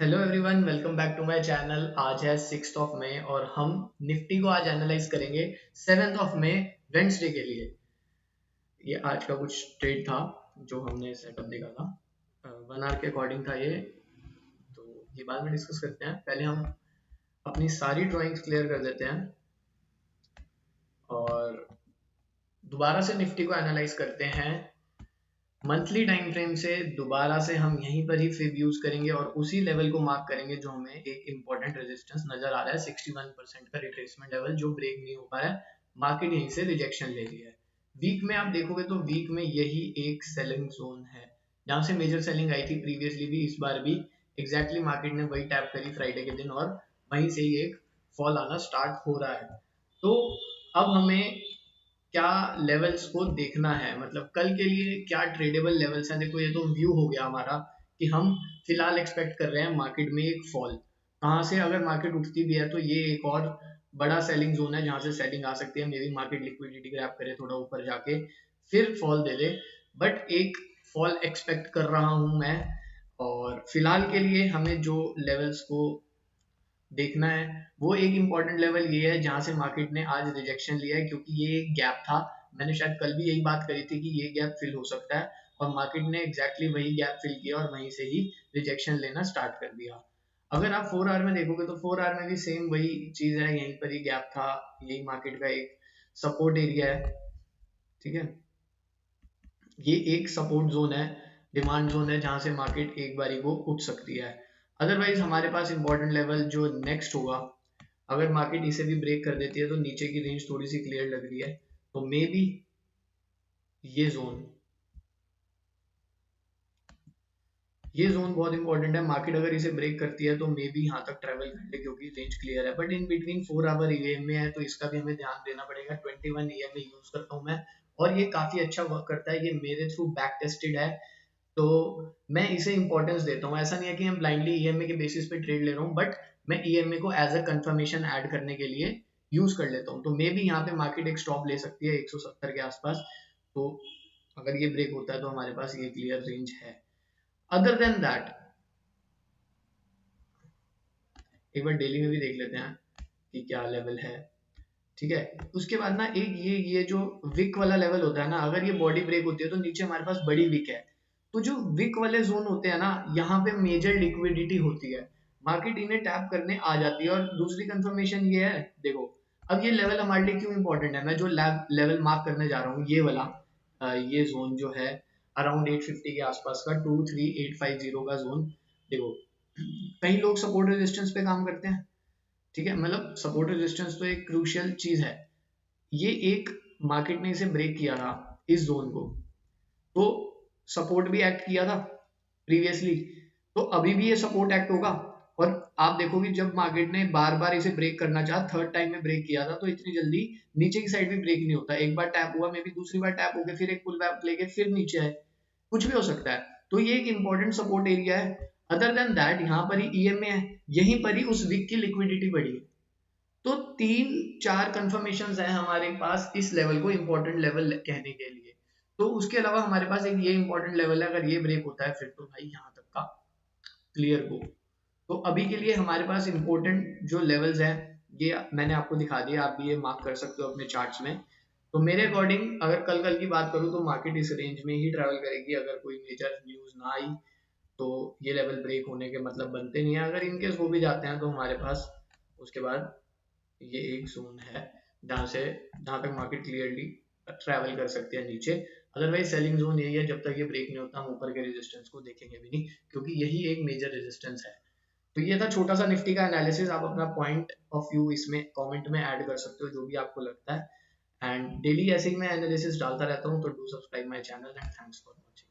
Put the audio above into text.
Hello everyone, welcome back to my channel. आज है 6 मई और हम निफ्टी को आज एनालाइज करेंगे 7 मई वेंसडे के लिए। ये आज का कुछ ट्रेड था जो हमने सेटअप देखा था। 1 आवर के अकॉर्डिंग था ये। तो ये बाद में डिस्कस करते हैं। पहले हम अपनी सारी ड्राइंग्स क्लियर कर देते हैं और दोबारा से निफ्टी को एनालाइज करते हैं। मंथली टाइम फ्रेम से दोबारा से हम यहीं पर ही फिब यूज करेंगे और उसी लेवल को मार्क करेंगे जो हमें एक इंपॉर्टेंट रेजिस्टेंस नजर आ रहा है। 61% का रिट्रेसमेंट लेवल जो ब्रेक नहीं हो पा रहा है, मार्केट यहीं से रिजेक्शन ले लिया है। वीक में आप देखोगे तो वीक में यही एक सेलिंग जोन है जहां से मेजर सेलिंग आई थी प्रीवियसली भी, इस बार भी एग्जैक्टली मार्केट ने वही टैप करी फ्राइडे के दिन और वहीं से ही एक फॉल आना स्टार्ट हो रहा है। तो अब हमें क्या लेवल्स को देखना है, मतलब कल के लिए क्या ट्रेडेबल लेवल्स हैं। देखो, ये तो व्यू हो गया हमारा कि हम फिलहाल एक्सपेक्ट कर रहे हैं मार्केट में एक फॉल। कहाँ से अगर मार्केट उठती भी है तो ये एक और बड़ा सेलिंग जोन है जहां से सेलिंग आ सकती है। May be market liquidity grab करे थोड़ा ऊपर जाके फिर फॉल दे दे, बट एक फॉल एक्सपेक्ट कर रहा हूं मैं। और फिलहाल के लिए हमें जो लेवल्स को देखना है वो एक इम्पॉर्टेंट लेवल ये है जहां से मार्केट ने आज रिजेक्शन लिया है, क्योंकि ये एक गैप था। मैंने शायद कल भी यही बात करी थी कि ये गैप फिल हो सकता है और मार्केट ने एग्जैक्टली वही गैप फिल किया और वहीं से ही रिजेक्शन लेना स्टार्ट कर दिया। अगर आप 4 आवर में देखोगे तो 4 आवर में भी सेम वही चीज है, यहीं पर ही गैप था। यही मार्केट का एक सपोर्ट एरिया है। ठीक है, ये एक सपोर्ट जोन है, डिमांड जोन है जहां से मार्केट एक बारी को उठ सकती है। अदरवाइज हमारे पास इंपॉर्टेंट लेवल जो नेक्स्ट होगा, अगर मार्केट इसे भी ब्रेक कर देती है तो नीचे की रेंज थोड़ी सी क्लियर लग रही है, तो मे बी ये जोन बहुत इंपॉर्टेंट है। मार्केट अगर इसे ब्रेक करती है तो मे बी यहाँ तक ट्रेवल कर ले क्योंकि रेंज क्लियर है, but in between 4 hour EMA है तो इसका भी हमें ध्यान देना पड़ेगा। 21 ईएमए यूज करता हूँ मैं और ये काफी अच्छा वर्क करता है। ये मेरे थ्रू बैक टेस्टेड है तो मैं इसे इंपॉर्टेंस देता हूँ। ऐसा नहीं है कि मैं ब्लाइंडली ईएमए के बेसिस पे ट्रेड ले रहा हूँ, बट मैं ईएमए को एज अ कंफर्मेशन ऐड करने के लिए यूज कर लेता हूँ। तो मे बी यहाँ पे मार्केट एक स्टॉप ले सकती है 170 के आसपास। तो अगर ये ब्रेक होता है तो हमारे पास ये क्लियर रेंज है। अदर देन दैट एक बार डेली में भी देख लेते हैं कि क्या लेवल है। ठीक है, उसके बाद ना एक ये जो विक वाला लेवल होता है ना, अगर ये बॉडी ब्रेक होती है तो नीचे हमारे पास बड़ी विक है। तो जो विक वाले जोन होते हैं ना, यहाँ पे मेजर लिक्विडिटी होती है, मार्केट इन्हें टैप करने आ जाती है। और दूसरी कंफर्मेशन ये है, देखो अब ये लेवल हमारे लिए क्यों इंपॉर्टेंट है। मैं जो लेवल मार्क करने जा रहा हूँ ये वाला, ये जोन जो है अराउंड 850 के आसपास का 23850 का जोन। देखो, कई लोग सपोर्ट रेजिस्टेंस पे काम करते हैं। ठीक है, मतलब सपोर्ट रेजिस्टेंस तो एक क्रूशियल चीज है। ये एक मार्केट ने इसे ब्रेक किया था इस जोन को, तो सपोर्ट भी एक्ट किया था प्रीवियसली, तो अभी भी ये सपोर्ट एक्ट होगा। और आप देखोगे जब मार्केट ने बार बार इसे ब्रेक करना चाहा, थर्ड टाइम में ब्रेक किया था, तो इतनी जल्दी नीचे की साइड भी ब्रेक नहीं होता। एक बार टैप हुआ, मे बी दूसरी बार टैप हो गया, फिर एक पुल बैक लेके फिर नीचे आए, कुछ भी हो सकता है। तो ये एक इंपॉर्टेंट सपोर्ट एरिया है। अदर देन दैट यहाँ पर ही ईएमए है, यहीं पर ही उस वीक की लिक्विडिटी बढ़ी है। तो तीन चार कंफर्मेशन है हमारे पास इस लेवल को इंपॉर्टेंट लेवल कहने के लिए। तो उसके अलावा हमारे पास एक ये इंपॉर्टेंट लेवल है, अगर ये ब्रेक होता है फिर तो भाई यहाँ तक का क्लियर गो। तो अभी के लिए हमारे पास इंपॉर्टेंट जो लेवल्स हैं ये मैंने आपको दिखा दिया, आप भी ये मार्क कर सकते हो अपने चार्ट्स में। तो मेरे अकॉर्डिंग अगर कल की बात करूँ तो मार्केट इस रेंज में ही ट्रेवल करेगी अगर कोई मेजर न्यूज ना आई। तो ये लेवल ब्रेक होने के मतलब बनते नहीं है। अगर इनकेस हो भी जाते हैं तो हमारे पास उसके बाद ये एक जोन है जहां तक मार्केट क्लियरली ट्रैवल कर सकते हैं नीचे। अदरवाइज सेलिंग जोन यही है, जब तक ये ब्रेक नहीं होता हम ऊपर के रेजिस्टेंस को देखेंगे भी नहीं, क्योंकि यही एक मेजर रेजिस्टेंस है। तो ये था छोटा सा निफ्टी का एनालिसिस। आप अपना पॉइंट ऑफ व्यू इसमें कमेंट में ऐड कर सकते हो जो भी आपको लगता है। एंड डेली ऐसे ही मैं एनालिसिस डालता रहता हूँ, तो do subscribe my channel and thanks for watching.